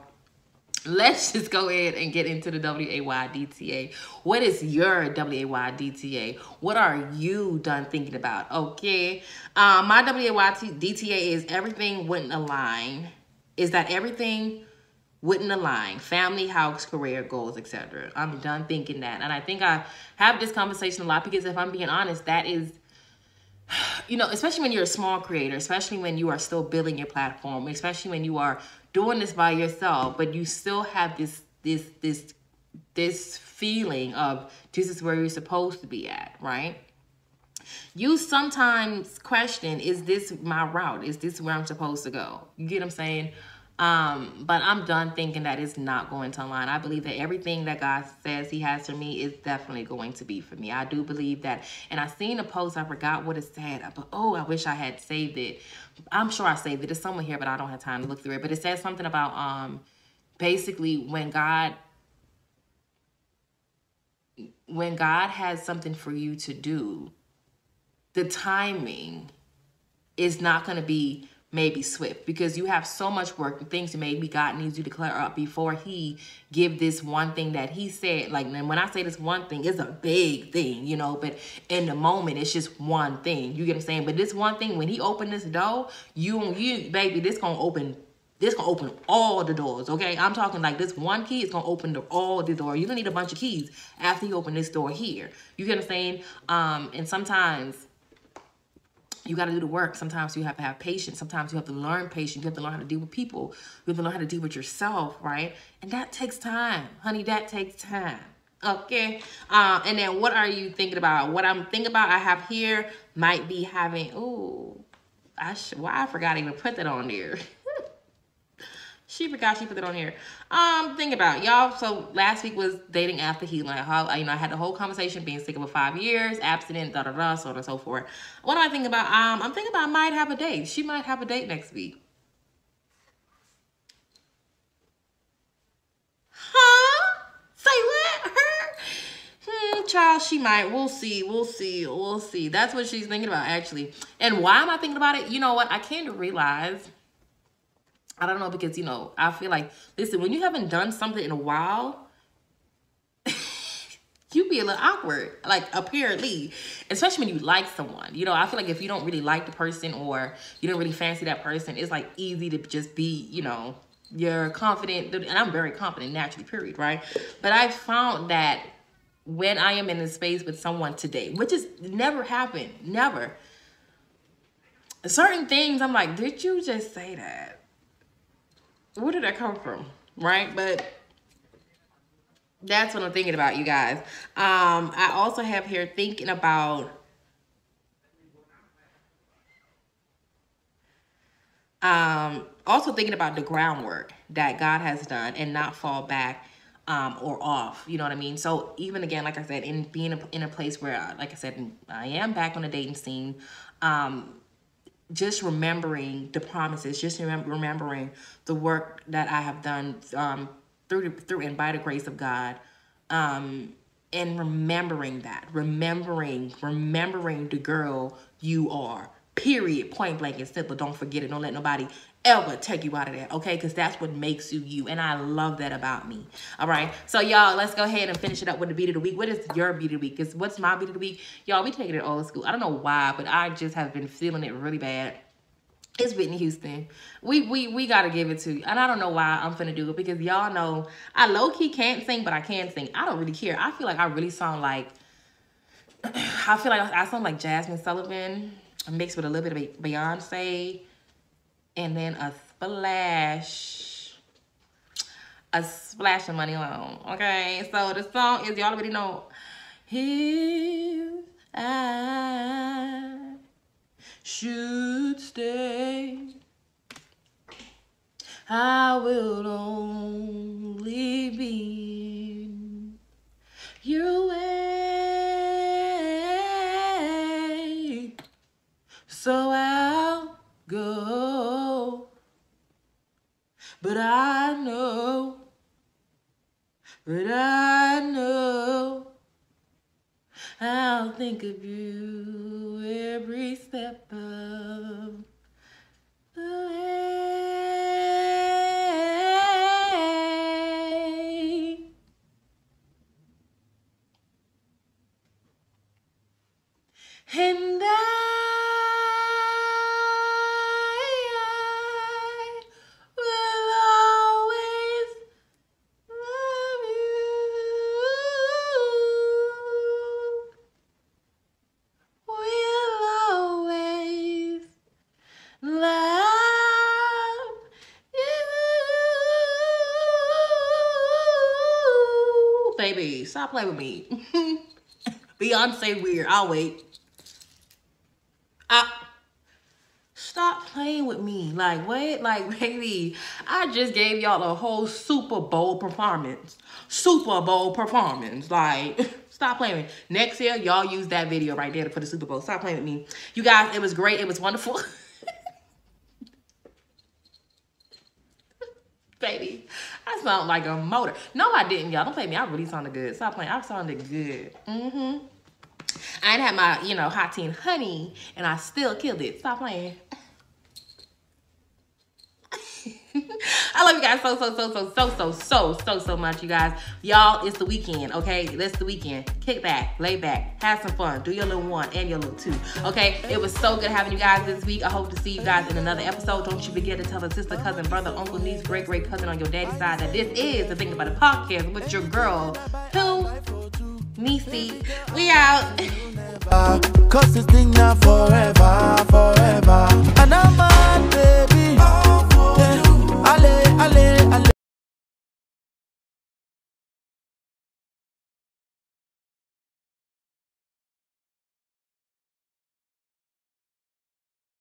let's just go ahead and get into the WAYDTA. What is your WAYDTA? What are you done thinking about? Okay. My WAYDTA is everything wouldn't align. Is that everything wouldn't align? Family, house, career, goals, etc. I'm done thinking that. And I think I have this conversation a lot because if I'm being honest, that is, you know, especially when you're a small creator, especially when you are still building your platform, especially when you are doing this by yourself, but you still have this feeling of this is where you're supposed to be at, right? You sometimes question, is this my route? Is this where I'm supposed to go? You get what I'm saying? But I'm done thinking that it's not going to align. I believe that everything that God says he has for me is definitely going to be for me. I do believe that. And I seen a post, I forgot what it said, but oh, I wish I had saved it. I'm sure I saved it. It's somewhere here, but I don't have time to look through it. But it says something about basically when God has something for you to do, the timing is not going to be maybe swift because you have so much work and things that maybe God needs you to clear up before he give this one thing that he said. Like, and when I say this one thing, it's a big thing, you know, but in the moment, it's just one thing. You get what I'm saying? But this one thing, when he opened this door, you baby, this gonna open all the doors, okay? I'm talking like this one key is going to open all the doors. You're going to need a bunch of keys after you open this door here. You get what I'm saying? And sometimes you got to do the work. Sometimes you have to have patience. Sometimes you have to learn patience. You have to learn how to deal with people. You have to learn how to deal with yourself, right? And that takes time. Honey, that takes time. Okay. And then what are you thinking about? What I'm thinking about I have here might be having, ooh, I forgot to even put that on there. She forgot she put it on here. Think about it, y'all. So last week was dating after healing. How, you know, I had the whole conversation being sick of 5 years, abstinent, so on and so forth. What am I thinking about? I'm thinking about I might have a date. She might have a date next week. Huh? Say what? Her? Child, she might. We'll see. We'll see. We'll see. That's what she's thinking about, actually. And why am I thinking about it? You know what? I came to realize, I don't know, because, you know, I feel like, listen, when you haven't done something in a while, you be a little awkward, like, apparently, especially when you like someone. You know, I feel like if you don't really like the person or you don't really fancy that person, it's, like, easy to just be, you know, you're confident, and I'm very confident naturally, period, right? But I found that when I am in a space with someone today, which has never happened, never, certain things, I'm like, did you just say that? Where did that come from? Right? But that's what I'm thinking about, you guys. I also have here thinking about also thinking about the groundwork that God has done and not fall back or off, you know what I mean? So even again, like I said, in being in a place where, like I said, I am back on the dating scene, just remembering the promises, just remembering the work that I have done through and by the grace of God, and remembering that, remembering the girl you are, period, point blank and simple. Don't forget it. Don't let nobody ever take you out of that, okay? Because that's what makes you you, and I love that about me. All right, so y'all, let's go ahead and finish it up with the beat of the week. What is your beat of the week? Because what's my beat of the week? Y'all, we taking it old school. I don't know why, but I just have been feeling it really bad. It's Whitney Houston. We gotta give it to you. And I don't know why I'm finna do it, because y'all know I low-key can't sing, but I can sing. I don't really care. I feel like I really sound like, I feel like I sound like Jasmine Sullivan mixed with a little bit of Beyonce, and then a splash of Money Long. Okay, so the song is, y'all already know, If I Should Stay, I will only be in your way, so I'll go. But I know I'll think of you every step of the way. And I will always love you. We'll always love you. Baby, stop playing with me. Beyonce weird. I'll wait. Stop playing with me. Like, what? Like, baby, I just gave y'all a whole Super Bowl performance. Like, stop playing with me. Next year, y'all use that video right there for the Super Bowl. Stop playing with me. You guys, it was great. It was wonderful. Baby, I sound like a motor. No, I didn't, y'all. Don't play me. I really sounded good. Stop playing. I sounded good. I didn't have my, hot tea and honey, and I still killed it. Stop playing. I love you guys so much, you guys. Y'all, it's the weekend, okay? It's the weekend. Kick back, lay back, have some fun. Do your little one and your little two, okay? It was so good having you guys this week. I hope to see you guys in another episode. Don't you forget to tell a sister, cousin, brother, uncle, niece, great cousin on your daddy's side that this is the Think About It podcast with your girl, who? Niecy. We out. Cause this thing not forever. And I'm mad, baby.